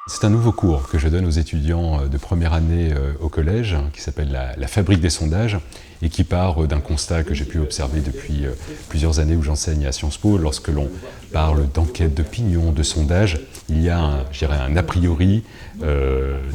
C'est un nouveau cours que je donne aux étudiants de première année au collège, qui s'appelle la fabrique des sondages, et qui part d'un constat que j'ai pu observer depuis plusieurs années où j'enseigne à Sciences Po. Lorsque l'on parle d'enquête d'opinion, de sondage, il y a un a priori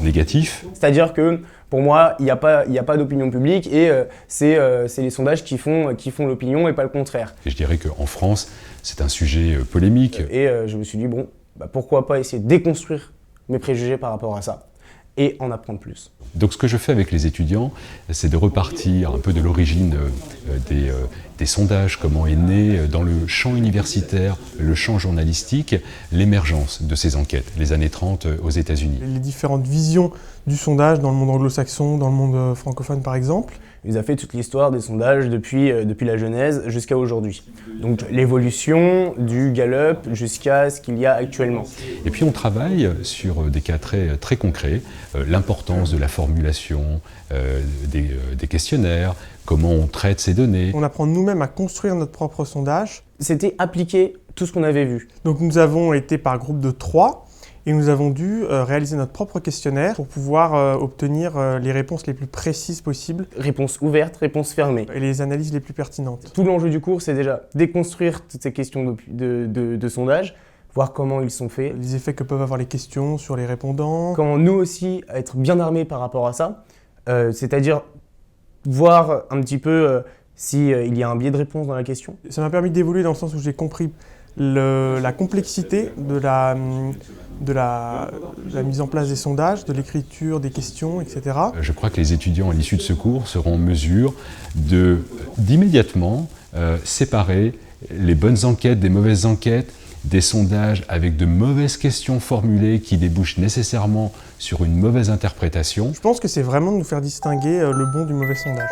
négatif. C'est-à-dire que pour moi, il n'y a pas d'opinion publique et c'est les sondages qui font l'opinion et pas le contraire. Et je dirais qu'en France, c'est un sujet polémique. Et je me suis dit, bon, pourquoi pas essayer de déconstruire mes préjugés par rapport à ça et en apprendre plus. Donc ce que je fais avec les étudiants, c'est de repartir un peu de l'origine des sondages, comment est né dans le champ universitaire, le champ journalistique, l'émergence de ces enquêtes, les années 30 aux États-Unis. Les différentes visions du sondage dans le monde anglo-saxon, dans le monde francophone par exemple. Il a fait toute l'histoire des sondages depuis la Genèse jusqu'à aujourd'hui. Donc l'évolution du Gallup jusqu'à ce qu'il y a actuellement. Et puis on travaille sur des cas très concrets, l'importance de la formulation des questionnaires, comment on traite ces données. On apprend nous-mêmes à construire notre propre sondage. C'était appliquer tout ce qu'on avait vu. Donc nous avons été par groupe de 3 et nous avons dû réaliser notre propre questionnaire pour pouvoir obtenir les réponses les plus précises possibles. Réponse ouverte, réponse fermée. Et les analyses les plus pertinentes. Tout l'enjeu du cours, c'est déjà déconstruire toutes ces questions de sondage, voir comment ils sont faits. Les effets que peuvent avoir les questions sur les répondants. Comment nous aussi être bien armés par rapport à ça, c'est-à-dire voir un petit peu s'il y a un biais de réponse dans la question. Ça m'a permis d'évoluer dans le sens où j'ai compris la complexité de la mise en place des sondages, de l'écriture des questions, etc. Je crois que les étudiants à l'issue de ce cours seront en mesure d'immédiatement séparer les bonnes enquêtes des mauvaises enquêtes, des sondages avec de mauvaises questions formulées qui débouchent nécessairement sur une mauvaise interprétation. Je pense que c'est vraiment de nous faire distinguer le bon du mauvais sondage.